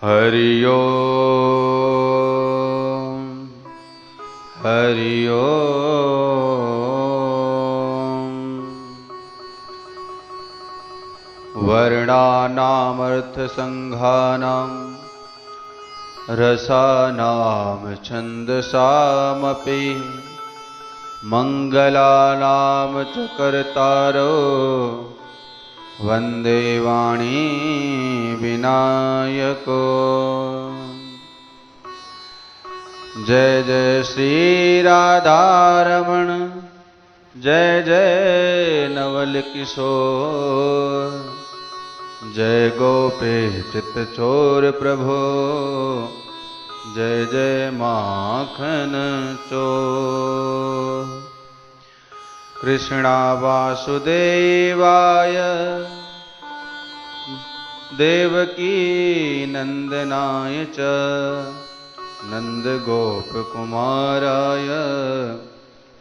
हरि ओम हरि ओम। वर्णानामर्थसंघानां रसानां छन्दसामपि मंगलानां च कर्तारो वन्दे वाणी विनायको। जय जय श्री राधारमण जय जय नवल किशोर जय गोपी चित चोर प्रभो जय जय माखन चोर। कृष्णा वासुदेवाय देवकी नंदनाय च नंद गोप कुमाराय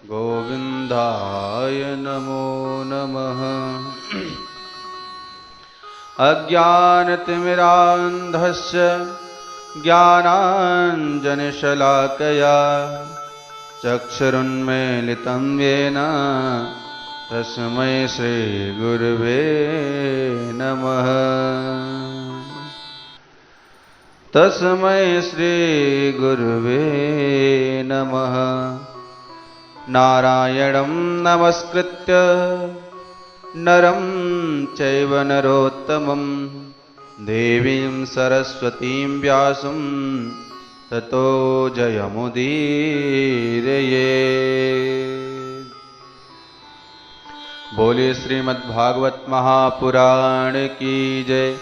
गोविंदाय नमो नमः। अज्ञानतिमिरान्धस्य ज्ञानाञ्जनशलाकया चक्षुरुन्मीलितं येन तस्मै श्रीगुरुवे नमः। तस्मै श्रीगुरुवे नमः। नारायणं नमस्कृत्य नरं चैव नरोत्तमं देवीं सरस्वतीं व्यासं ततो जयमुदीरये। बोलिए श्रीमद्भागवत महापुराण की जय।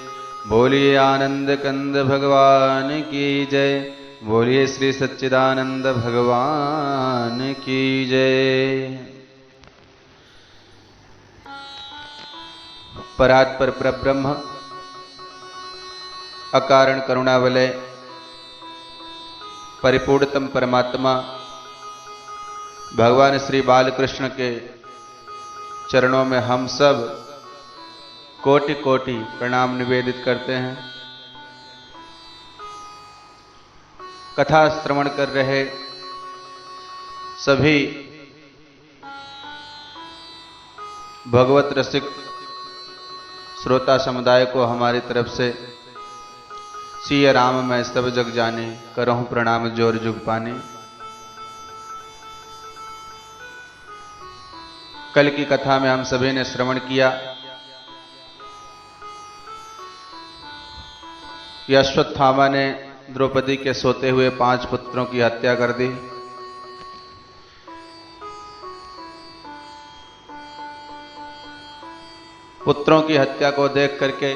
बोलिए आनंद कंद भगवान की जय। बोलिए श्री सच्चिदानंद भगवान की जय। परात्पर परब्रह्म अकारण करुणावलय परिपूर्णतम परमात्मा भगवान श्री बालकृष्ण के चरणों में हम सब कोटि कोटि प्रणाम निवेदित करते हैं। कथा श्रवण कर रहे सभी भगवत रसिक श्रोता समुदाय को हमारी तरफ से सिया राम मैं सब जग जाने करहूं प्रणाम जोर जुग पाने। कल की कथा में हम सभी ने श्रवण किया कि अश्वत्थामा ने द्रौपदी के सोते हुए 5 पुत्रों की हत्या कर दी। पुत्रों की हत्या को देख करके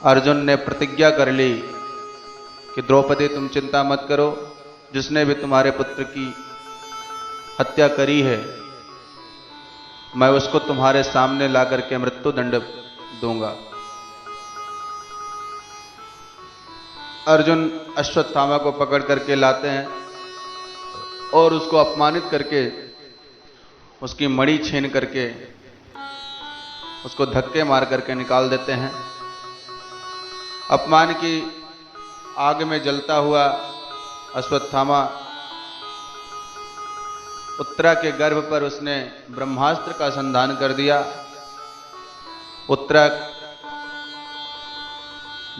अर्जुन ने प्रतिज्ञा कर ली कि द्रौपदी तुम चिंता मत करो, जिसने भी तुम्हारे पुत्र की हत्या करी है मैं उसको तुम्हारे सामने ला करके मृत्यु दंड दूंगा। अर्जुन अश्वत्थामा को पकड़ करके लाते हैं और उसको अपमानित करके उसकी मणि छीन करके उसको धक्के मार करके निकाल देते हैं। अपमान की आग में जलता हुआ अश्वत्थामा उत्तरा के गर्भ पर उसने ब्रह्मास्त्र का संधान कर दिया। उत्तरा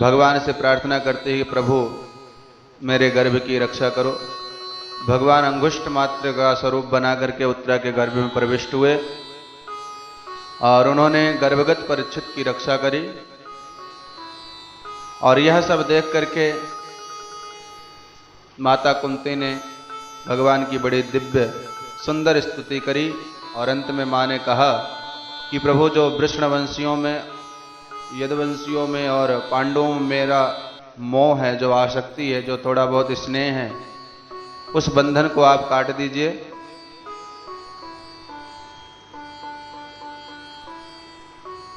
भगवान से प्रार्थना करते ही प्रभु मेरे गर्भ की रक्षा करो। भगवान अंगुष्ठ मात्र का स्वरूप बना करके उत्तरा के गर्भ में प्रविष्ट हुए और उन्होंने गर्भगत परीक्षित की रक्षा करी। और यह सब देख करके माता कुंती ने भगवान की बड़ी दिव्य सुंदर स्तुति करी और अंत में मां ने कहा कि प्रभु जो वृषणवंशियों में यदुवंशियों में और पांडवों में मेरा मोह है, जो आसक्ति है, जो थोड़ा बहुत स्नेह है, उस बंधन को आप काट दीजिए।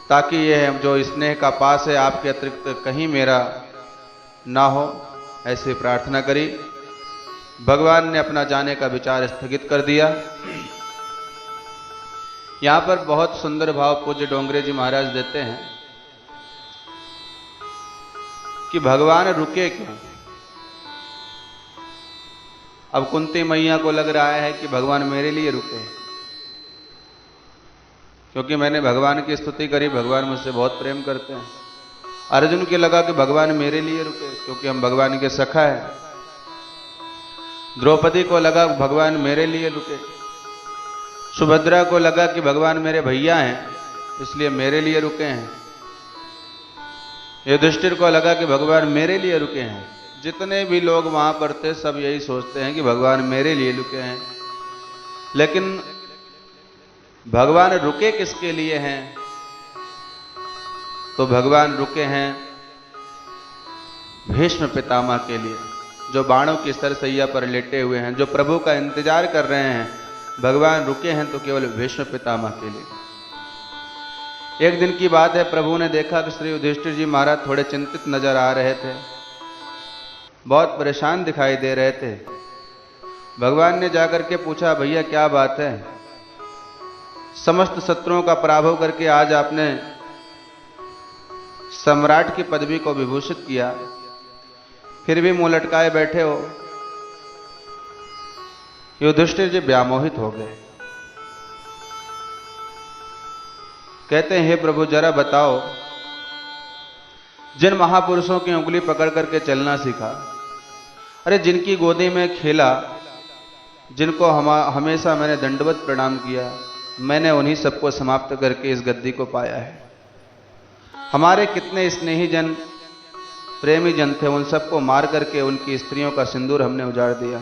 ताकि यह जो स्नेह का पास है आपके अतिरिक्त कहीं मेरा ना हो, ऐसे प्रार्थना करी। भगवान ने अपना जाने का विचार स्थगित कर दिया। यहां पर बहुत सुंदर भाव पूज्य डोंगरे जी महाराज देते हैं कि भगवान रुके क्यों। अब कुंती मैया को लग रहा है कि भगवान मेरे लिए रुके, क्योंकि मैंने भगवान की स्तुति करी, भगवान मुझसे बहुत प्रेम करते हैं। अर्जुन के लगा कि भगवान मेरे लिए रुके क्योंकि हम भगवान के सखा हैं। द्रौपदी को लगा भगवान मेरे लिए रुके। सुभद्रा को लगा कि भगवान मेरे भैया हैं इसलिए मेरे लिए रुके हैं। युधिष्ठिर को लगा कि भगवान मेरे लिए रुके हैं। जितने भी लोग वहां पर थे सब यही सोचते हैं कि भगवान मेरे लिए रुके हैं। लेकिन भगवान रुके किसके लिए हैं? तो भगवान रुके हैं भीष्म पितामह के लिए, जो बाणों की सरसैया पर लेटे हुए हैं, जो प्रभु का इंतजार कर रहे हैं। भगवान रुके हैं तो केवल भीष्म पितामह के लिए। एक दिन की बात है, प्रभु ने देखा कि श्री युधिष्ठिर जी महाराज थोड़े चिंतित नजर आ रहे थे, बहुत परेशान दिखाई दे रहे थे। भगवान ने जाकर के पूछा, भैया क्या बात है? समस्त शत्रुओं का पराभव करके आज आपने सम्राट की पदवी को विभूषित किया, फिर भी मुंह लटकाए बैठे हो। युधिष्ठिर जी व्यामोहित हो गए। कहते हैं, हे प्रभु जरा बताओ, जिन महापुरुषों की उंगली पकड़ करके चलना सीखा, अरे जिनकी गोदी में खेला, जिनको हमेशा मैंने दंडवत प्रणाम किया, मैंने उन्हीं सबको समाप्त करके इस गद्दी को पाया है। हमारे कितने स्नेही जन, प्रेमी जन थे, उन सबको मार करके उनकी स्त्रियों का सिंदूर हमने उजाड़ दिया।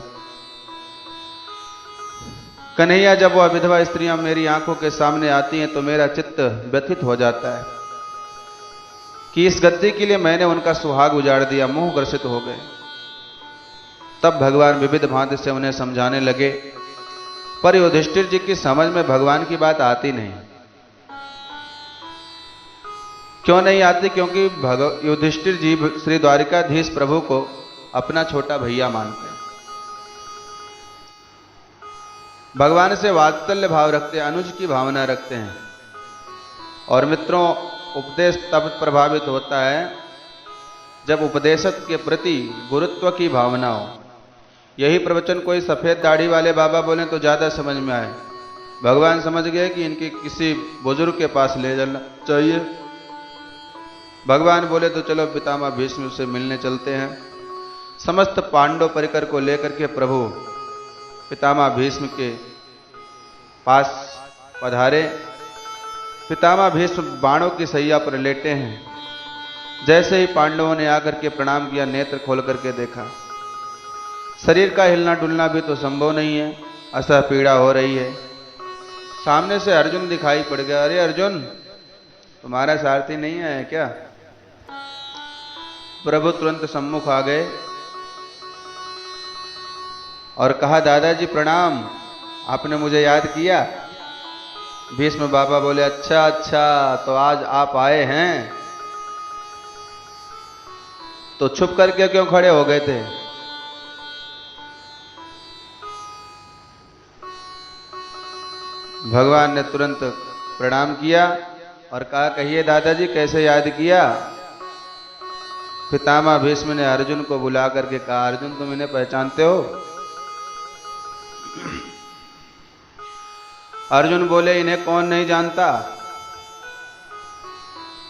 कन्हैया, जब वह विधवा स्त्रियां मेरी आंखों के सामने आती हैं तो मेरा चित्त व्यथित हो जाता है कि इस गद्दी के लिए मैंने उनका सुहाग उजाड़ दिया। मोह ग्रसित हो गए। तब भगवान विविध भांति से उन्हें समझाने लगे, पर युधिष्ठिर जी की समझ में भगवान की बात आती नहीं। क्यों नहीं आती? क्योंकि युधिष्ठिर जी श्री द्वारिकाधीश प्रभु को अपना छोटा भैया मानते हैं, भगवान से वात्सल्य भाव रखते हैं, अनुज की भावना रखते हैं। और मित्रों, उपदेश तब प्रभावित होता है जब उपदेशक के प्रति गुरुत्व की भावना हो। यही प्रवचन कोई सफेद दाढ़ी वाले बाबा बोले तो ज्यादा समझ में आए। भगवान समझ गए कि इनके किसी बुजुर्ग के पास ले जाना चाहिए। भगवान बोले तो चलो पितामह भीष्म से मिलने चलते हैं। समस्त पांडव परिकर को लेकर के प्रभु पितामह भीष्म के पास पधारे। पितामह भीष्म बाणों की सैया पर लेटे हैं। जैसे ही पांडवों ने आकर के प्रणाम किया, नेत्र खोल करके देखा, शरीर का हिलना डुलना भी तो संभव नहीं है, असह पीड़ा हो रही है। सामने से अर्जुन दिखाई पड़ गया। अरे अर्जुन, तुम्हारा सारथी नहीं है क्या? प्रभु तुरंत सम्मुख आ गए और कहा, दादाजी प्रणाम, आपने मुझे याद किया? भीष्म बाबा बोले, अच्छा अच्छा, तो आज आप आए हैं, तो छुप करके क्यों खड़े हो गए थे? भगवान ने तुरंत प्रणाम किया और कहा, कहिए दादाजी कैसे याद किया? पितामह भीष्म ने अर्जुन को बुला करके कहा, अर्जुन तुम इन्हें पहचानते हो? अर्जुन बोले, इन्हें कौन नहीं जानता?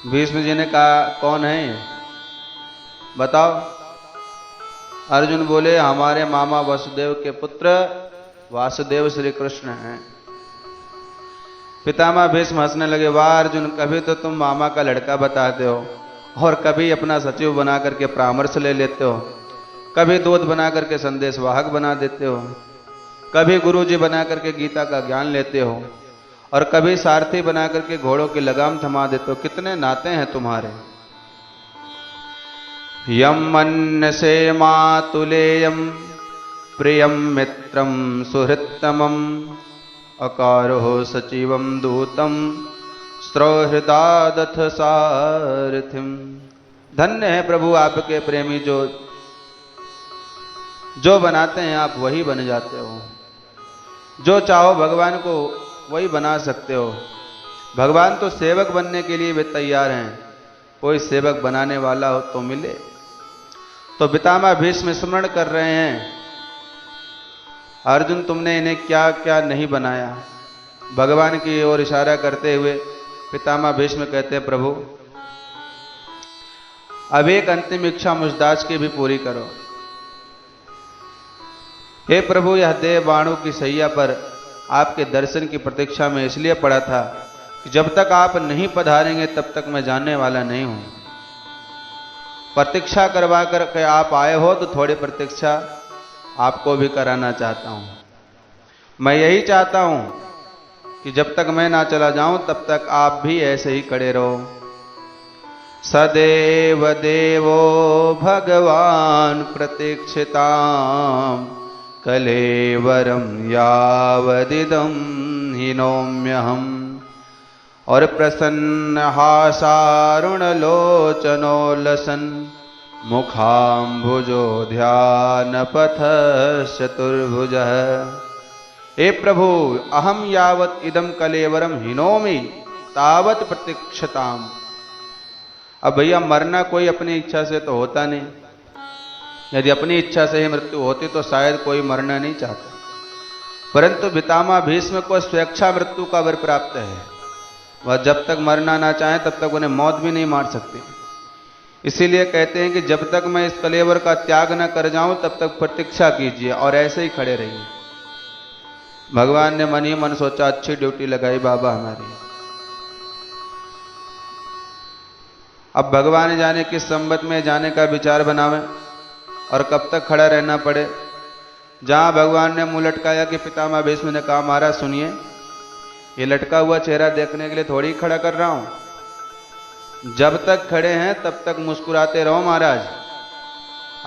भीष्म जी ने कहा, कौन है बताओ। अर्जुन बोले, हमारे मामा वसुदेव के पुत्र वासुदेव श्री कृष्ण हैं। पितामह भीष्म हंसने लगे, वाह अर्जुन, कभी तो तुम मामा का लड़का बताते हो और कभी अपना सचिव बना करके परामर्श ले लेते हो, कभी दूत बना करके संदेश वाहक बना देते हो, कभी गुरुजी बना करके गीता का ज्ञान लेते हो और कभी सारथी बना करके घोड़ों की लगाम थमा देते हो। कितने नाते हैं तुम्हारे। यम मन्यसे मातुलेयम प्रियम मित्रम सुहृत्तमम अकारो सचिवम दूतम स्रौहृदादथ सारथिम। धन्य है प्रभु आपके प्रेमी, जो बनाते हैं आप वही बन जाते हो। जो चाहो भगवान को वही बना सकते हो। भगवान तो सेवक बनने के लिए वे तैयार हैं। कोई सेवक बनाने वाला हो तो मिले, तो पितामह भीष्म स्मरण कर रहे हैं, अर्जुन तुमने इन्हें क्या क्या नहीं बनाया। भगवान की ओर इशारा करते हुए पितामह भीष्म कहते हैं, प्रभु अब एक अंतिम इच्छा मुझ दास की भी पूरी करो। हे प्रभु, यह देव बाणों की सैया पर आपके दर्शन की प्रतीक्षा में इसलिए पड़ा था कि जब तक आप नहीं पधारेंगे तब तक मैं जानने वाला नहीं हूं। प्रतीक्षा करवा कर आप आए हो तो थोड़ी प्रतीक्षा आपको भी कराना चाहता हूं। मैं यही चाहता हूं कि जब तक मैं ना चला जाऊं तब तक आप भी ऐसे ही खड़े रहो। सदैव देवो भगवान प्रतीक्षिताम कलेवरम यावदिदं हिनोम्यहम्। और प्रसन्न हासारुण लोचनो लसन मुखाम्भुजो ध्यान पथ चतुर्भुज। हे प्रभु, अहम यावत इदम कलेवरम हिनोमि तावत प्रतीक्षताम। अब भैया मरना कोई अपनी इच्छा से तो होता नहीं। यदि अपनी इच्छा से ही मृत्यु होती तो शायद कोई मरना नहीं चाहता, परंतु पितामह भीष्म को स्वेच्छा मृत्यु का वर प्राप्त है। वह जब तक मरना ना चाहे तब तक उन्हें मौत भी नहीं मार सकती। इसीलिए कहते हैं कि जब तक मैं इस कलेवर का त्याग न कर जाऊं तब तक प्रतीक्षा कीजिए और ऐसे ही खड़े रहिए। भगवान ने मन ही मन सोचा, अच्छी ड्यूटी लगाई बाबा हमारी। अब भगवान जाने किस संबत में जाने का विचार बनावे और कब तक खड़ा रहना पड़े। जहां भगवान ने मुंह लटकाया कि पितामह भीष्म ने कहा, महाराज सुनिए, ये लटका हुआ चेहरा देखने के लिए थोड़ी खड़ा कर रहा हूं। जब तक खड़े हैं तब तक मुस्कुराते रहो महाराज।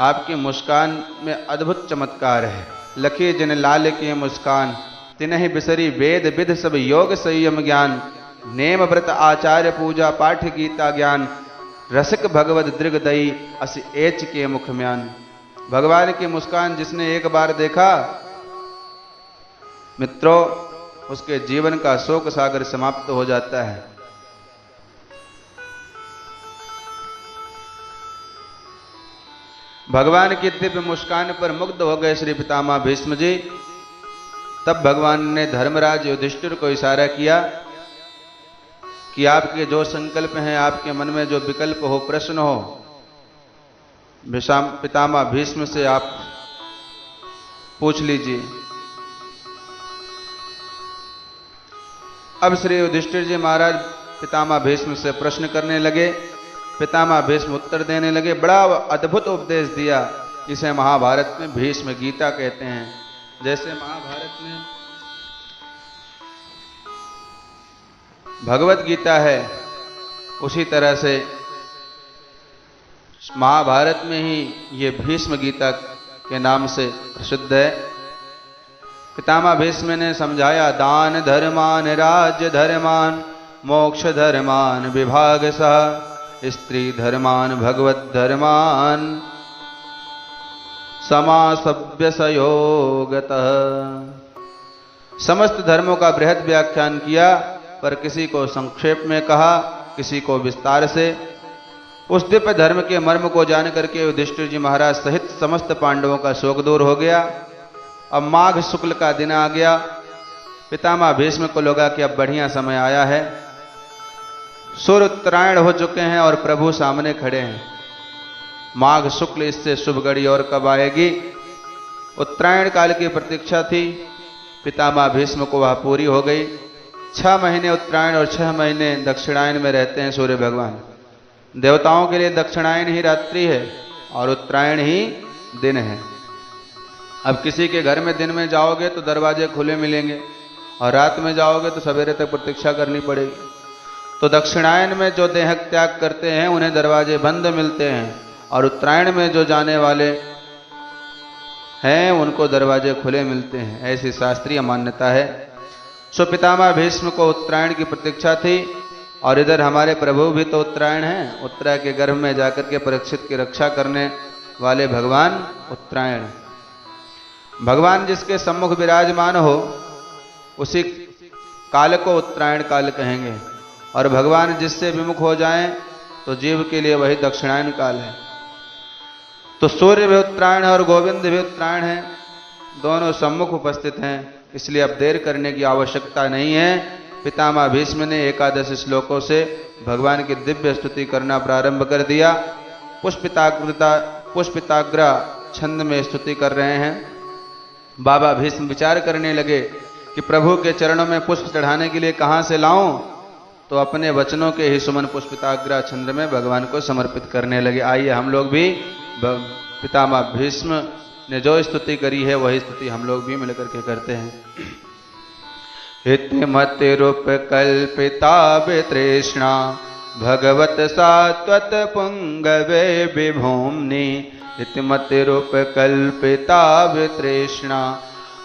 आपकी मुस्कान में अद्भुत चमत्कार है। लखी जिन लाल की मुस्कान तिन्हि बिसरी वेद विध सब योग संयम ज्ञान। नेम व्रत आचार्य पूजा पाठ गीता ज्ञान। रसिक भगवत दृग दई अस एच के मुख म्यान। भगवान की मुस्कान जिसने एक बार देखा मित्रों, उसके जीवन का शोक सागर समाप्त हो जाता है। भगवान की दिव्य मुस्कान पर मुग्ध हो गए श्री पितामह भीष्म जी। तब भगवान ने धर्मराज युधिष्ठिर को इशारा किया कि आपके जो संकल्प हैं, आपके मन में जो विकल्प हो, प्रश्न हो, पितामह भीष्म से आप पूछ लीजिए। अब श्री युधिष्ठिर जी महाराज पितामह भीष्म से प्रश्न करने लगे। पितामह भीष्म उत्तर देने लगे। बड़ा अद्भुत उपदेश दिया। इसे महाभारत में भीष्म गीता कहते हैं। जैसे महाभारत में भगवत गीता है, उसी तरह से महाभारत में ही ये भीष्म गीता के नाम से प्रसिद्ध है। पितामह भीष्म ने समझाया, दान धर्मान राज्य धर्मान मोक्ष धर्मान विभाग सह स्त्री धर्मान भगवत धर्मान समासव्यसयोगतः। समस्त धर्मों का बृहद व्याख्यान किया, पर किसी को संक्षेप में कहा, किसी को विस्तार से। उस दिव्य धर्म के मर्म को जान करके युधिष्ठिर जी महाराज सहित समस्त पांडवों का शोक दूर हो गया। अब माघ शुक्ल का दिन आ गया। पितामह भीष्म को लगा कि अब बढ़िया समय आया है। सूर्य उत्तरायण हो चुके हैं और प्रभु सामने खड़े हैं। माघ शुक्ल, इससे शुभ घड़ी और कब आएगी। उत्तरायण काल की प्रतीक्षा थी। पितामह भीष्म को वह पूरी हो गई। 6 महीने उत्तरायण और 6 महीने दक्षिणायन में रहते हैं सूर्य भगवान। देवताओं के लिए दक्षिणायन ही रात्रि है और उत्तरायण ही दिन है। अब किसी के घर में दिन में जाओगे तो दरवाजे खुले मिलेंगे और रात में जाओगे तो सवेरे तक प्रतीक्षा करनी पड़ेगी। तो दक्षिणायन में जो देह त्याग करते हैं उन्हें दरवाजे बंद मिलते हैं, और उत्तरायण में जो जाने वाले हैं उनको दरवाजे खुले मिलते हैं। ऐसी शास्त्रीय मान्यता है। सो पितामह भीष्म को उत्तरायण की प्रतीक्षा थी, और इधर हमारे प्रभु भी तो उत्तरायण हैं। उत्तरायण के गर्भ में जाकर के परीक्षित की रक्षा करने वाले भगवान उत्तरायण। भगवान जिसके सम्मुख विराजमान हो उसी काल को उत्तरायण काल कहेंगे, और भगवान जिससे विमुख हो जाएं तो जीव के लिए वही दक्षिणायन काल है। तो सूर्य भी उत्तरायण है और गोविंद भी उत्तरायण है, दोनों सम्मुख उपस्थित हैं, इसलिए अब देर करने की आवश्यकता नहीं है। पितामह भीष्म ने एकादश श्लोकों से भगवान की दिव्य स्तुति करना प्रारंभ कर दिया। पुष्पिताग्र छंद में स्तुति कर रहे हैं। बाबा भीष्म विचार करने लगे कि प्रभु के चरणों में पुष्प चढ़ाने के लिए कहां से लाऊं, तो अपने वचनों के ही सुमन पुष्पिताग्र छंद में भगवान को समर्पित करने लगे। आइए हम लोग भी पितामह भीष्म ने जो स्तुति करी है वही स्तुति हम लोग भी मिलकर के करते हैं। हितमति रूप कल्पिता वितृष्णा भगवत सात्वत पुंगवे विभूम्नि। हितमति रूप कल्पिता वितृष्णा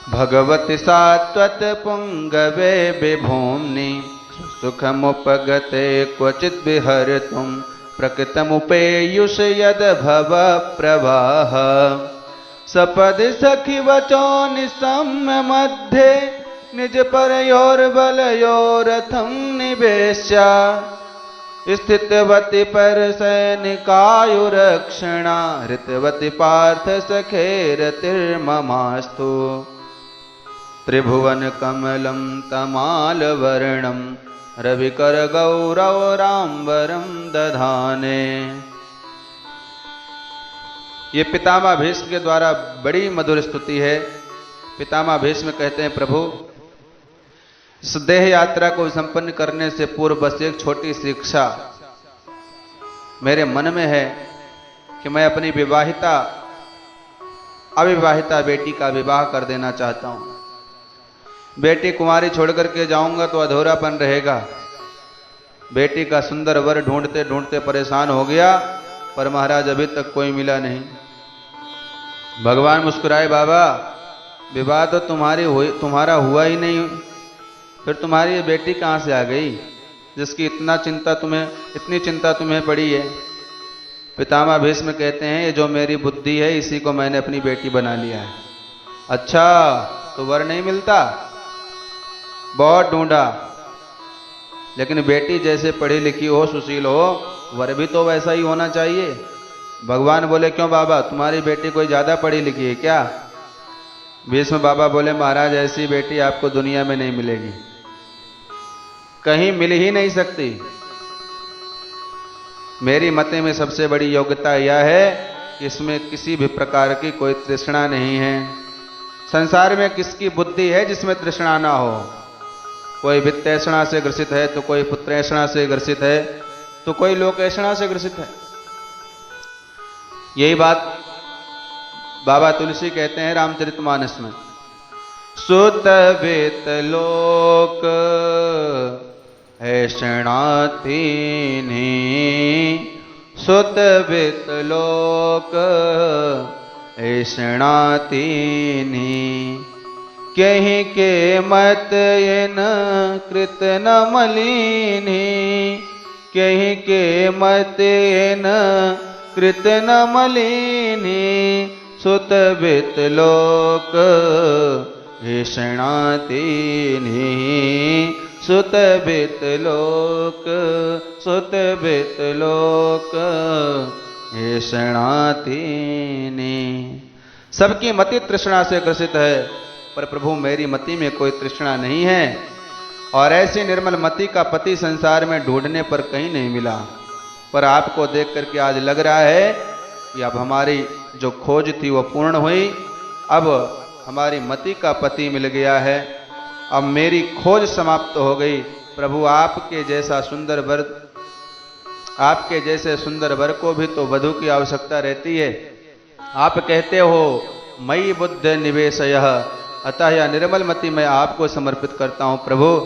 भगवत सात्वत पुंगवे विभूम्नि। सुखमुपगते क्वचित् विहर्तुं प्रकृतमुपेयुष यद भव प्रवाह। सपदि सखि वचो निसम्य मध्ये निज परयोर्बलयोरथं निवेश्य। स्थितवति पर सैनिकायुरक्षणा हृतवति पार्थ सखेरतिर्ममास्तु। त्रिभुवन कमलं तमालवर्णं रविकर गौरवराम्बरं दधाने। ये पितामह भीष्म के द्वारा बड़ी मधुर स्तुति है। पितामह भीष्म कहते हैं, प्रभु इस देह यात्रा को संपन्न करने से पूर्व बस एक छोटी सी इच्छा मेरे मन में है कि मैं अपनी अविवाहिता बेटी का विवाह कर देना चाहता हूं। बेटी कुंवारी छोड़ करके जाऊंगा तो अधूरापन रहेगा। बेटी का सुंदर वर ढूंढते ढूंढते परेशान हो गया, पर महाराज अभी तक कोई मिला नहीं। भगवान मुस्कुराए, बाबा विवाह तो तुम्हारा हुआ ही नहीं, फिर तुम्हारी ये बेटी कहां से आ गई जिसकी इतनी चिंता तुम्हें पड़ी है। पितामह भीष्म कहते हैं, ये जो मेरी बुद्धि है इसी को मैंने अपनी बेटी बना लिया है। अच्छा, तो वर नहीं मिलता? बहुत ढूंढा, लेकिन बेटी जैसे पढ़ी लिखी हो, सुशील हो, वर भी तो वैसा ही होना चाहिए। भगवान बोले, क्यों बाबा, तुम्हारी बेटी कोई ज्यादा पढ़ी लिखी है क्या? भीष्म बाबा बोले, महाराज ऐसी बेटी आपको दुनिया में नहीं मिलेगी, कहीं मिल ही नहीं सकती। मेरी मते में सबसे बड़ी योग्यता यह है कि इसमें किसी भी प्रकार की कोई तृष्णा नहीं है। संसार में किसकी बुद्धि है जिसमें तृष्णा ना हो? कोई वित्तैषणा से ग्रसित है, तो कोई पुत्रैषणा से ग्रसित है, तो कोई लोकैषणा से ग्रसित है। यही बात बाबा तुलसी कहते हैं रामचरितमानस में, सुत वित लोक ऐषणातीनि। सुत वित लोक ऐषणातीनि। कहीं के मत येन कृत न मलिनी। कहीं के मत येन कृत न मलिनी। सुत वित लोक ऐषणातीनि। सुत वित लोक ऐषणातीनि। सबकी मति तृष्णा से ग्रसित है, पर प्रभु मेरी मति में कोई तृष्णा नहीं है, और ऐसी निर्मल मति का पति संसार में ढूंढने पर कहीं नहीं मिला। पर आपको देख करके आज लग रहा है कि अब हमारी जो खोज थी वो पूर्ण हुई, अब हमारी मति का पति मिल गया है, अब मेरी खोज समाप्त हो गई। प्रभु आपके जैसे सुंदर वर को भी तो वधू की आवश्यकता रहती है। आप कहते हो मयि बुद्ध निवेशयः, अतः यह निर्मल मति मैं आपको समर्पित करता हूं। प्रभु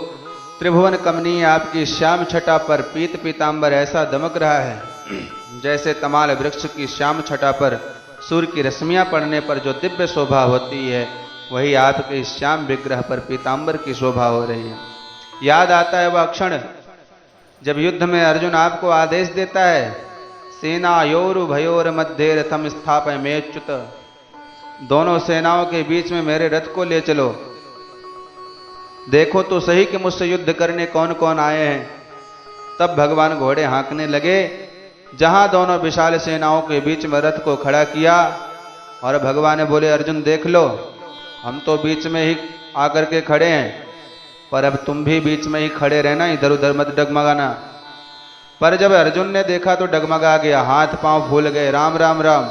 त्रिभुवन कमनीय आपकी श्याम छटा पर पीत पीतांबर ऐसा दमक रहा है जैसे तमाल वृक्ष की श्याम छटा पर सूर्य की रश्मियां पड़ने पर जो दिव्य शोभा होती है, वही आपके श्याम विग्रह पर पीतांबर की शोभा हो रही है। याद आता है वह क्षण जब युद्ध में अर्जुन आपको आदेश देता है, सेनायोरु भयोर मध्य रथम स्थापय मेच्युत। दोनों सेनाओं के बीच में मेरे रथ को ले चलो, देखो तो सही कि मुझसे युद्ध करने कौन कौन आए हैं। तब भगवान घोड़े हाँकने लगे जहां दोनों विशाल सेनाओं के बीच में रथ को खड़ा किया और भगवान ने बोले अर्जुन देख लो, हम तो बीच में ही आकर के खड़े हैं, पर अब तुम भी बीच में ही खड़े रहना, इधर उधर मत डगमगाना। पर जब अर्जुन ने देखा तो डगमगा गया, हाथ पांव फूल गए। राम राम राम,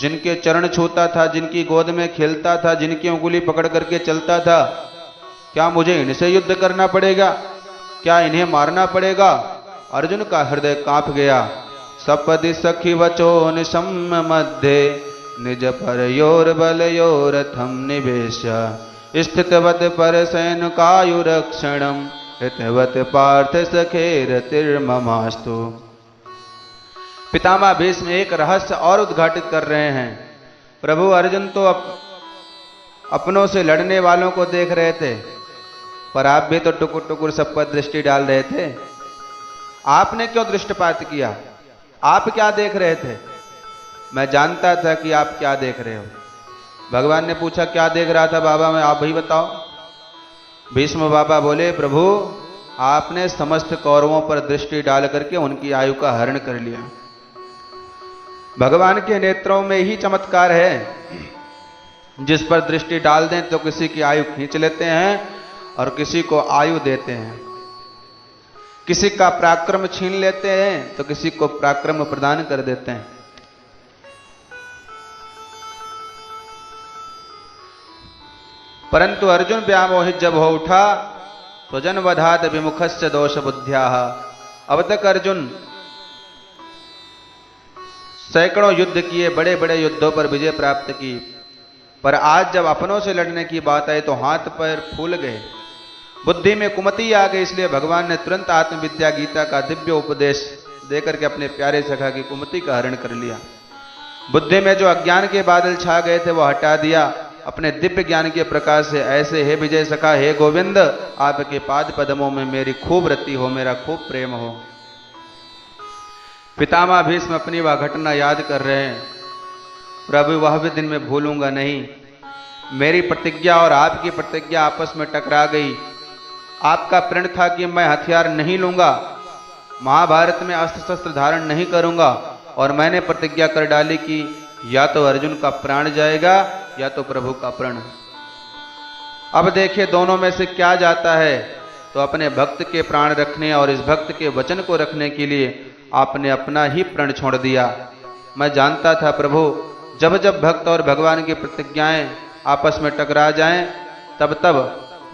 जिनके चरण छूता था, जिनकी गोद में खेलता था, जिनकी उंगली पकड़ करके चलता था, क्या मुझे इनसे युद्ध करना पड़ेगा? क्या इन्हें मारना पड़ेगा? अर्जुन का हृदय कांप गया। सपदि सखी वचो निशम मध्य निज पर योर बल योरथम निवेश स्थितवत पर सैन कायुरक्षणम हितवत पार्थ सखेर तिर्ममास्तु। पितामह भीष्म एक रहस्य और उद्घाटित कर रहे हैं। प्रभु अर्जुन तो अपनों से लड़ने वालों को देख रहे थे, पर आप भी तो टुकुर टुकुर सब पर दृष्टि डाल रहे थे। आपने क्यों दृष्टिपात किया? आप क्या देख रहे थे? मैं जानता था कि आप क्या देख रहे हो। भगवान ने पूछा क्या देख रहा था बाबा, मैं आप भी बताओ। भीष्म बाबा बोले प्रभु आपने समस्त कौरवों पर दृष्टि डाल करके उनकी आयु का हरण कर लिया। भगवान के नेत्रों में ही चमत्कार है, जिस पर दृष्टि डाल दें तो किसी की आयु खींच लेते हैं और किसी को आयु देते हैं। किसी का पराक्रम छीन लेते हैं तो किसी को पराक्रम प्रदान कर देते हैं। परंतु अर्जुन व्यामोहित जब हो उठा स्वजन वधात विमुखस्य दोष बुद्ध्या। अब तक अर्जुन सैकड़ों युद्ध किए, बड़े बड़े युद्धों पर विजय प्राप्त की, पर आज जब अपनों से लड़ने की बात आई तो हाथ पैर फूल गए, बुद्धि में कुमति आ गई। इसलिए भगवान ने तुरंत आत्मविद्या गीता का दिव्य उपदेश देकर के अपने प्यारे सखा की कुमति का हरण कर लिया। बुद्धि में जो अज्ञान के बादल छा गए थे वो हटा दिया अपने दिव्य ज्ञान के प्रकाश से। ऐसे हे विजय सखा, हे गोविंद, आपके पाद पद्मों में मेरी खूब रति हो, मेरा खूब प्रेम हो। पितामह भीष्म अपनी वह घटना याद कर रहे हैं। प्रभु वह भी दिन में भूलूंगा नहीं। मेरी प्रतिज्ञा और आपकी प्रतिज्ञा आपस में टकरा गई। आपका प्रण था कि मैं हथियार नहीं लूंगा, महाभारत में अस्त्र शस्त्र धारण नहीं करूंगा, और मैंने प्रतिज्ञा कर डाली कि या तो अर्जुन का प्राण जाएगा या तो प्रभु का प्रण। अब देखिए दोनों में से क्या जाता है। तो अपने भक्त के प्राण रखने और इस भक्त के वचन को रखने के लिए आपने अपना ही प्रण छोड़ दिया। मैं जानता था प्रभु जब जब भक्त और भगवान की प्रतिज्ञाएं आपस में टकरा जाएं तब तब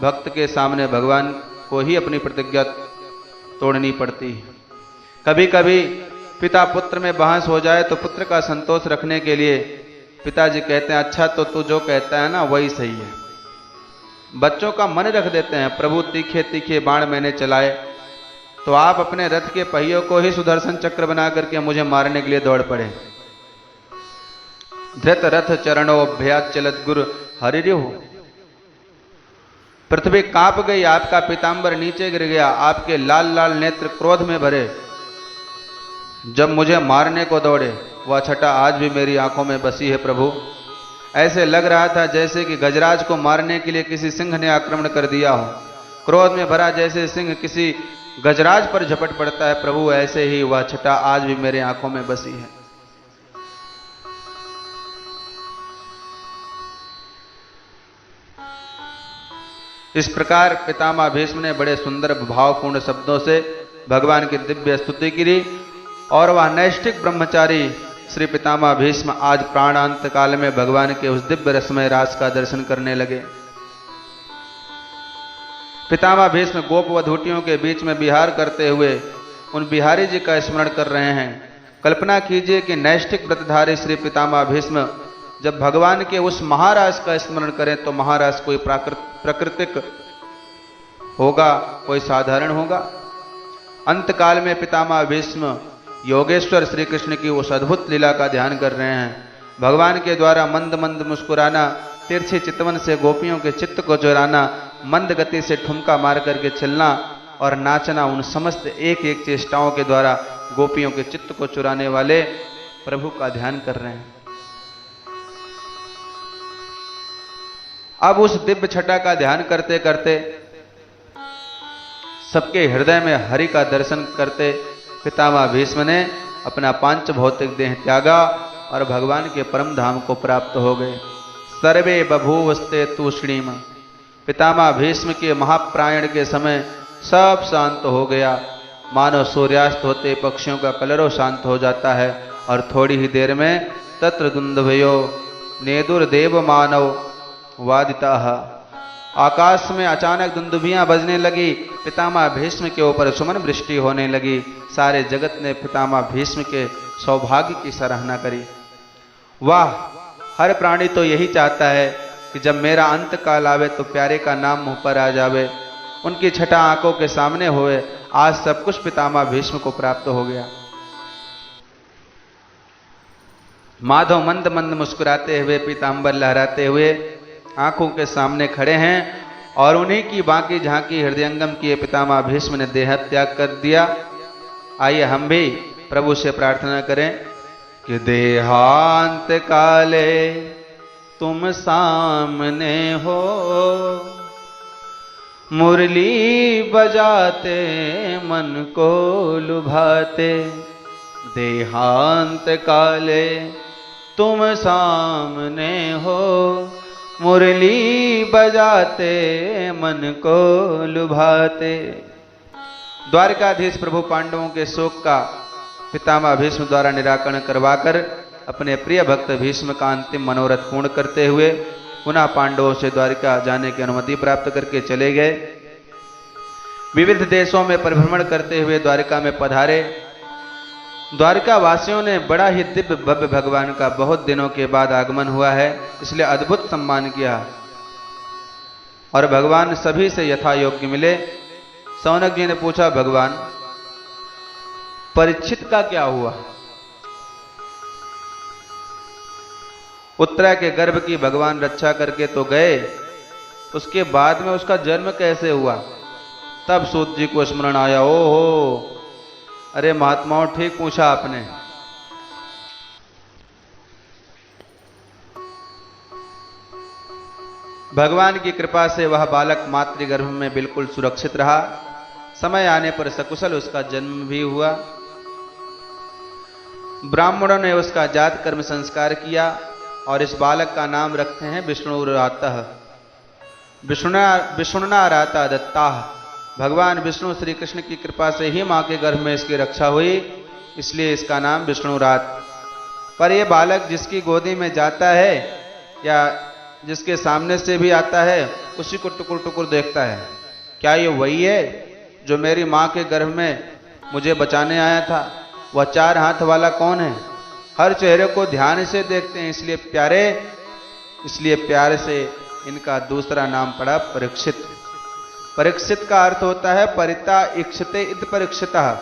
भक्त के सामने भगवान को ही अपनी प्रतिज्ञा तोड़नी पड़ती है। कभी कभी पिता पुत्र में बहस हो जाए तो पुत्र का संतोष रखने के लिए पिताजी कहते हैं अच्छा तो तू जो कहता है ना वही सही है। बच्चों का मन रख देते हैं। प्रभु तीखे तीखे बाण मैंने चलाए तो आप अपने रथ के पहियों को ही सुदर्शन चक्र बना करके मुझे मारने के लिए दौड़ पड़े। धृत रथ चरणों अभ्यास चलत गुरु हरिर्यु। पृथ्वी कांप गई, आपका पीतांबर नीचे गिर गया, आपके लाल लाल नेत्र क्रोध में भरे जब मुझे मारने को दौड़े। वह छटा आज भी मेरी आंखों में बसी है प्रभु। ऐसे लग रहा था जैसे कि गजराज को मारने के लिए किसी सिंह ने आक्रमण कर दिया हो। क्रोध में भरा जैसे सिंह किसी गजराज पर झपट पड़ता है प्रभु, ऐसे ही वह छटा आज भी मेरे आंखों में बसी है। इस प्रकार पितामह भीष्म ने बड़े सुंदर भावपूर्ण शब्दों से भगवान की दिव्य स्तुति की और वह नैष्ठिक ब्रह्मचारी श्री पितामह भीष्म आज प्राणांत काल में भगवान के उस दिव्य रसमय रास का दर्शन करने लगे। पितामह भीष्म गोप वधूटियों के बीच में विहार करते हुए उन बिहारी जी का स्मरण कर रहे हैं। कल्पना कीजिए कि नैष्ठिक व्रतधारी श्री पितामह भीष्म जब भगवान के उस महाराज का स्मरण करें तो महाराज कोई प्राकृतिक होगा, कोई साधारण होगा। अंत काल में पितामह भीष्म योगेश्वर श्री कृष्ण की उस अद्भुत लीला का ध्यान कर रहे हैं। भगवान के द्वारा मंद मंद मुस्कुराना, तिरछी चितवन से गोपियों के चित्त को चुराना, मंद गति से ठुमका मार करके चलना और नाचना, उन समस्त एक एक चेष्टाओं के द्वारा गोपियों के चित्त को चुराने वाले प्रभु का ध्यान कर रहे हैं। अब उस दिव्य छटा का ध्यान करते करते सबके हृदय में हरि का दर्शन करते पितामह भीष्म ने अपना पांच भौतिक देह त्यागा और भगवान के परम धाम को प्राप्त हो गए। सर्वे बभूवस्ते तूष्णीम, पितामह भीष्म के महाप्रायण के समय सब शांत हो गया, मानो सूर्यास्त होते पक्षियों का कलरव शांत हो जाता है। और थोड़ी ही देर में तत्र दुंदुभयो नेदुर्देव मानव वादिता, आकाश में अचानक दुंदुभियां बजने लगी, पितामह भीष्म के ऊपर सुमन वृष्टि होने लगी। सारे जगत ने पितामह भीष्म के सौभाग्य की सराहना करी। वाह, हर प्राणी तो यही चाहता है कि जब मेरा अंत काल आवे तो प्यारे का नाम मुंह पर आ जावे। उनकी छठा आंखों के सामने हुए आज सब कुछ पितामह भीष्म को प्राप्त हो गया। माधव मंद मंद मुस्कुराते हुए, पीतांबर लहराते हुए आंखों के सामने खड़े हैं और उन्हीं की बाकी झांकी हृदयंगम किए पितामह भीष्म ने देह त्याग कर दिया। आइए हम भी प्रभु से प्रार्थना करें कि देहांत काले तुम सामने हो, मुरली बजाते मन को लुभाते। देहांत काले तुम सामने हो, मुरली बजाते मन को लुभाते। द्वारकाधीश प्रभु पांडवों के शोक का पितामह भीष्म द्वारा निराकरण करवाकर अपने प्रिय भक्त भीष्म का अंतिम मनोरथ पूर्ण करते हुए पुनः पांडवों से द्वारिका जाने की अनुमति प्राप्त करके चले गए। विविध देशों में परिभ्रमण करते हुए द्वारिका में पधारे। द्वारिका वासियों ने बड़ा ही दिव्य भव्य भगवान का बहुत दिनों के बाद आगमन हुआ है, इसलिए अद्भुत सम्मान किया और भगवान सभी से यथा योग्य मिले। सौनक जी ने पूछा, भगवान परीक्षित का क्या हुआ? उत्तरा के गर्भ की भगवान रक्षा करके तो गए, उसके बाद में उसका जन्म कैसे हुआ? तब सूत जी को स्मरण आया, ओहो, अरे महात्माओं ठीक पूछा आपने। भगवान की कृपा से वह बालक मातृगर्भ में बिल्कुल सुरक्षित रहा। समय आने पर सकुशल उसका जन्म भी हुआ। ब्राह्मणों ने उसका जात कर्म संस्कार किया और इस बालक का नाम रखते हैं विष्णुरातः, विष्णुना राता दत्ताः। भगवान विष्णु श्री कृष्ण की कृपा से ही मां के गर्भ में इसकी रक्षा हुई, इसलिए इसका नाम विष्णुरात। पर यह बालक जिसकी गोदी में जाता है या जिसके सामने से भी आता है, उसी को टुकुर टुकुर देखता है। क्या ये वही है जो मेरी मां के गर्भ में मुझे बचाने आया था? वह चार हाथ वाला कौन है? हर चेहरे को ध्यान से देखते हैं, इसलिए प्यार से इनका दूसरा नाम पड़ा परीक्षित। परीक्षित का अर्थ होता है परिता इक्षते इत परीक्षितः,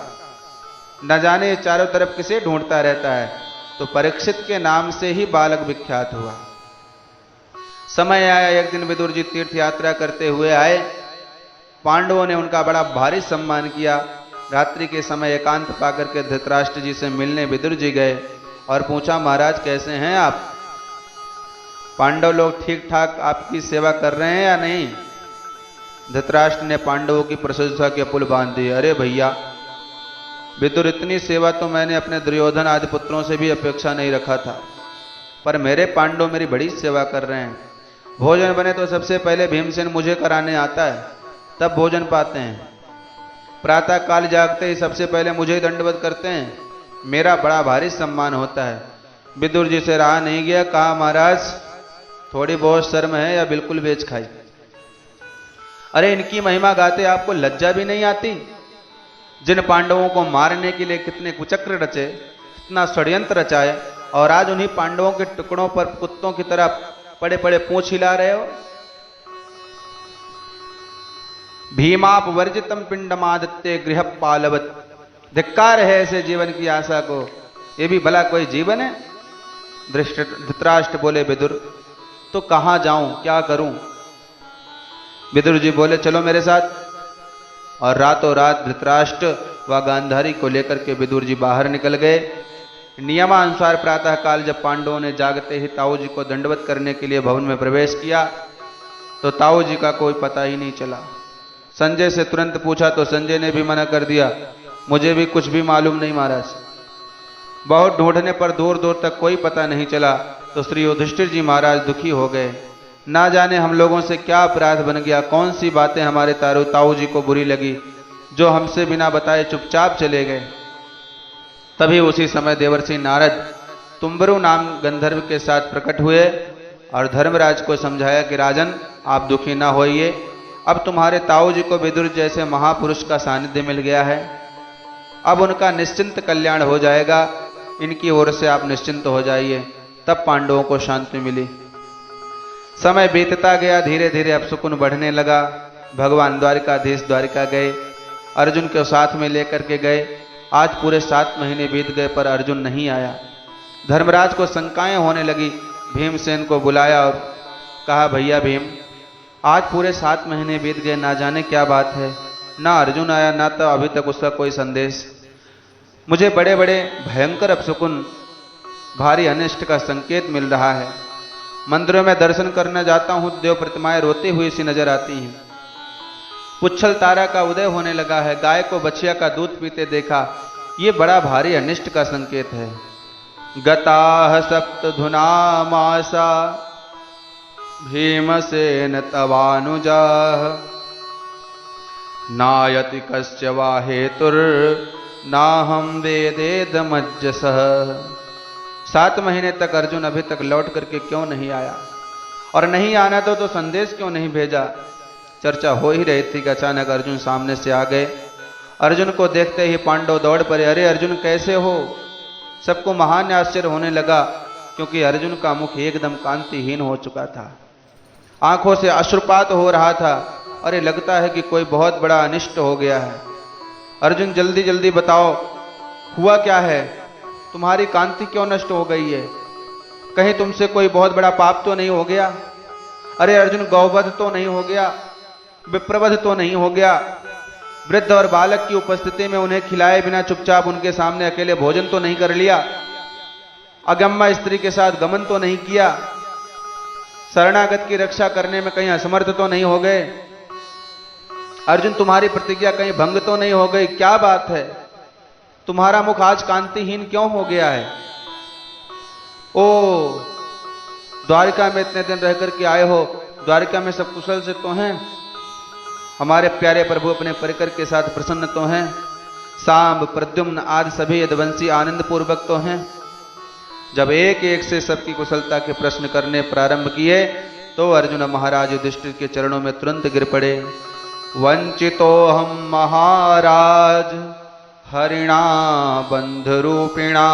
न जाने चारों तरफ किसे ढूंढता रहता है, तो परीक्षित के नाम से ही बालक विख्यात हुआ। समय आया, एक दिन विदुर जी तीर्थ यात्रा करते हुए आए। पांडवों ने उनका बड़ा भारी सम्मान किया। रात्रि के समय एकांत पाकर के धृतराष्ट्र जी से मिलने विदुर जी गए और पूछा, महाराज कैसे हैं आप? पांडव लोग ठीक ठाक आपकी सेवा कर रहे हैं या नहीं? धृतराष्ट्र ने पांडवों की प्रशंसा के पुल बांध दिए। अरे भैया विदुर, इतनी सेवा तो मैंने अपने दुर्योधन आदि पुत्रों से भी अपेक्षा नहीं रखा था, पर मेरे पांडव मेरी बड़ी सेवा कर रहे हैं। भोजन बने तो सबसे पहले भीमसेन मुझे कराने आता है, तब भोजन पाते हैं। प्रातः काल जागते ही सबसे पहले मुझे ही दंडवत करते हैं, मेरा बड़ा भारी सम्मान होता है। विदुर जी से रहा नहीं गया, कहा महाराज थोड़ी बहुत शर्म है या बिल्कुल बेच खाई? अरे इनकी महिमा गाते आपको लज्जा भी नहीं आती? जिन पांडवों को मारने के लिए कितने कुचक्र रचे, कितना षड्यंत्र रचाए, और आज उन्हीं पांडवों के टुकड़ों पर कुत्तों की तरह पड़े पड़े पूंछ हिला रहे हो। भीमाप वर्जितम पिंडमादित्य गृह पालवत, धिक्कार है ऐसे जीवन की आशा को, ये भी भला कोई जीवन है? धृतराष्ट्र बोले, विदुर तो कहां जाऊं, क्या करूं? विदुर जी बोले, चलो मेरे साथ। और रातों रात धृतराष्ट्र व गांधारी को लेकर के विदुर जी बाहर निकल गए। नियमानुसार प्रातः काल जब पांडवों ने जागते ही ताऊ जी को दंडवत करने के लिए भवन में प्रवेश किया, तो ताऊ जी का कोई पता ही नहीं चला। संजय से तुरंत पूछा तो संजय ने भी मना कर दिया, मुझे भी कुछ भी मालूम नहीं महाराज। बहुत ढूंढने पर दूर दूर तक कोई पता नहीं चला तो श्री युधिष्ठिर जी महाराज दुखी हो गए। ना जाने हम लोगों से क्या अपराध बन गया, कौन सी बातें हमारे ताऊ जी को बुरी लगी जो हमसे बिना बताए चुपचाप चले गए। तभी उसी समय देवर्षि नारद तुम्बरु नाम गंधर्व के साथ प्रकट हुए और धर्मराज को समझाया कि राजन आप दुखी ना होइए, अब तुम्हारे ताऊ जी को विदुर जैसे महापुरुष का सानिध्य मिल गया है, अब उनका निश्चिंत कल्याण हो जाएगा, इनकी ओर से आप निश्चिंत हो जाइए। तब पांडवों को शांति मिली। समय बीतता गया, धीरे धीरे अपशकुन बढ़ने लगा। भगवान द्वारिकाधीश द्वारिका गए, अर्जुन को साथ में लेकर के गए। आज पूरे 7 महीने बीत गए पर अर्जुन नहीं आया। धर्मराज को शंकाएं होने लगी। भीमसेन को बुलाया और कहा भैया भीम, आज पूरे 7 महीने बीत गए, ना जाने क्या बात है, ना अर्जुन आया ना तो अभी तक उसका कोई संदेश। मुझे बड़े बड़े भयंकर अपशकुन, भारी अनिष्ट का संकेत मिल रहा है। मंदिरों में दर्शन करने जाता हूं, देव प्रतिमाएं रोती हुई सी नजर आती हैं। पुच्छल तारा का उदय होने लगा है, गाय को बछिया का दूध पीते देखा, ये बड़ा भारी अनिष्ट का संकेत है। गताह सप्तधुना मासा भीमसेन तवानुजाः नायति कस्य वा हेतुर नाहं वेदेदमज्जसः। 7 महीने तक अर्जुन अभी तक लौट करके क्यों नहीं आया, और नहीं आना तो संदेश क्यों नहीं भेजा। चर्चा हो ही रही थी कि अचानक अर्जुन सामने से आ गए। अर्जुन को देखते ही पांडव दौड़ पड़े। अरे अर्जुन कैसे हो? सबको महान आश्चर्य होने लगा, क्योंकि अर्जुन का मुख एकदम कांतिहीन हो चुका था, आंखों से अश्रुपात हो रहा था। अरे लगता है कि कोई बहुत बड़ा अनिष्ट हो गया है। अर्जुन जल्दी जल्दी बताओ, हुआ क्या है? तुम्हारी कांति क्यों नष्ट हो गई है? कहीं तुमसे कोई बहुत बड़ा पाप तो नहीं हो गया? अरे अर्जुन गौवध तो नहीं हो गया? विप्रवध तो नहीं हो गया? वृद्ध और बालक की उपस्थिति में उन्हें खिलाए बिना चुपचाप उनके सामने अकेले भोजन तो नहीं कर लिया? अगम्मा स्त्री के साथ गमन तो नहीं किया? शरणागत की रक्षा करने में कहीं असमर्थ तो नहीं हो गए? अर्जुन तुम्हारी प्रतिज्ञा कहीं भंग तो नहीं हो गई? क्या बात है, तुम्हारा मुख आज कांतिहीन क्यों हो गया है? ओ द्वारिका में इतने दिन रह करके आए हो, द्वारिका में सब कुशल से तो हैं? हमारे प्यारे प्रभु अपने परिकर के साथ प्रसन्न तो हैं? सांब प्रद्युम्न आदि सभी यदुवंशी आनंद पूर्वक तो हैं? जब एक एक से सबकी कुशलता के प्रश्न करने प्रारंभ किए तो अर्जुन महाराज युधिष्ठिर के चरणों में तुरंत गिर पड़े। वंचितो हम महाराज हरिणा बंधरूपिणा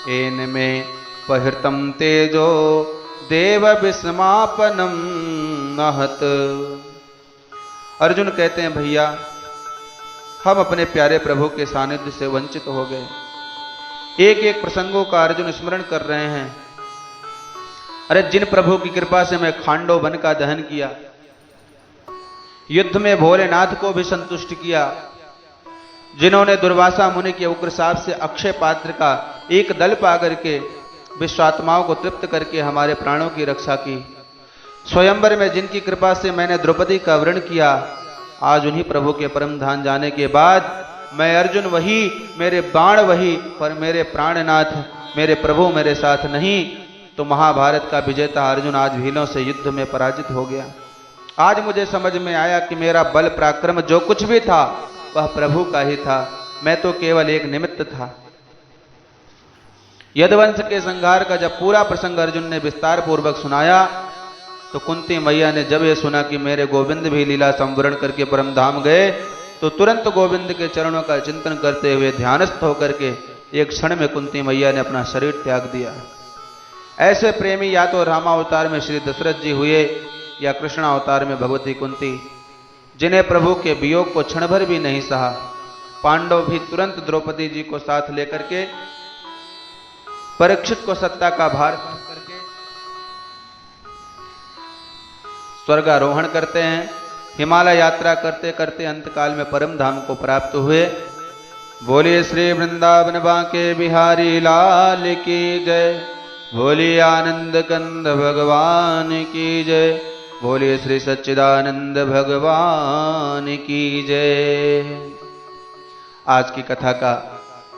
एन में पहृतम तेजो देव विस्मापनम महत। अर्जुन कहते हैं भैया, हम अपने प्यारे प्रभु के सानिध्य से वंचित हो गए। एक एक प्रसंगों का अर्जुन स्मरण कर रहे हैं। अरे जिन प्रभु की कृपा से मैं खांडव वन का दहन किया, युद्ध में भोलेनाथ को भी संतुष्ट किया, जिन्होंने दुर्वासा मुनि के उग्र साप से अक्षय पात्र का एक दल पा करके विश्वात्माओं को तृप्त करके हमारे प्राणों की रक्षा की, स्वयंवर में जिनकी कृपा से मैंने द्रौपदी का वरण किया, आज उन्हीं प्रभु के परम धाम जाने के बाद मैं अर्जुन वही, मेरे बाण वही, पर मेरे प्राणनाथ मेरे प्रभु मेरे साथ नहीं, तो महाभारत का विजेता अर्जुन आज भीलों से युद्ध में पराजित हो गया। आज मुझे समझ में आया कि मेरा बल पराक्रम जो कुछ भी था वह प्रभु का ही था, मैं तो केवल एक निमित्त था। यदुवंश के संहार का जब पूरा प्रसंग अर्जुन ने विस्तार पूर्वक सुनाया तो कुंती मैया ने जब यह सुना कि मेरे गोविंद भी लीला संवरण करके परम धाम गए, तो तुरंत गोविंद के चरणों का चिंतन करते हुए ध्यानस्थ होकर के एक क्षण में कुंती मैया ने अपना शरीर त्याग दिया। ऐसे प्रेमी या तो रामावतार में श्री दशरथ जी हुए या कृष्णावतार में भगवती कुंती, जिन्हें प्रभु के वियोग को क्षण भर भी नहीं सहा। पांडव भी तुरंत द्रौपदी जी को साथ लेकर के परीक्षित को सत्ता का भार करके स्वर्गारोहण करते हैं। हिमालय यात्रा करते करते अंतकाल में परम धाम को प्राप्त हुए। बोलिए श्री वृंदावन बांके बिहारी लाल की जय, बोलिए आनंद कंद भगवान की जय, बोलिए श्री सच्चिदानंद भगवान की जय। आज की कथा का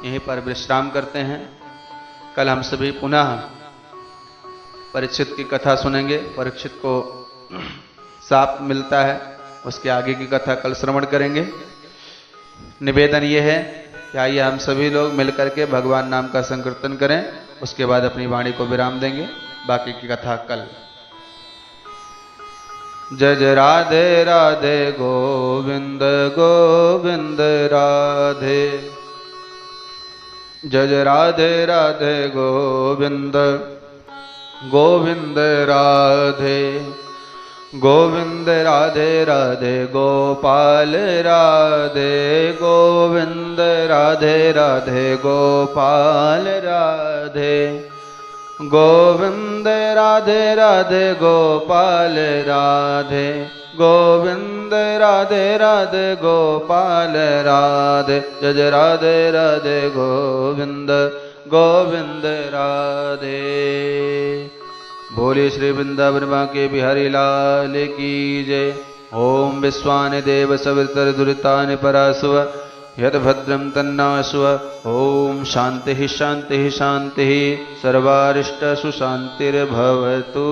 यहीं पर विश्राम करते हैं। कल हम सभी पुनः परीक्षित की कथा सुनेंगे। परीक्षित को साप मिलता है, उसके आगे की कथा कल श्रवण करेंगे। निवेदन ये है कि आइए हम सभी लोग मिलकर के भगवान नाम का संकीर्तन करें, उसके बाद अपनी वाणी को विराम देंगे। बाकी की कथा कल। जय जय राधे राधे गोविंद गोविंद राधे, जय जय राधे राधे गोविंद गोविंद राधे, गोविंद राधे राधे गोपाल राधे, गोविंद राधे राधे गोपाल राधे, गोविंद राधे राधे गोपाल राधे, गोविंद राधे राधे गोपाल राधे, जय जय राधे राधे गोविंद गोविंद राधे। बोले श्री वृंदावन बांके बिहारी लाल की जय। ओम विश्वानि देव सवितर दुरितानि परासुव, यद भद्रं तन्नासुव। ओम शांति शांति शांति, सर्वारिष्ट सुशांतिर्भवतु।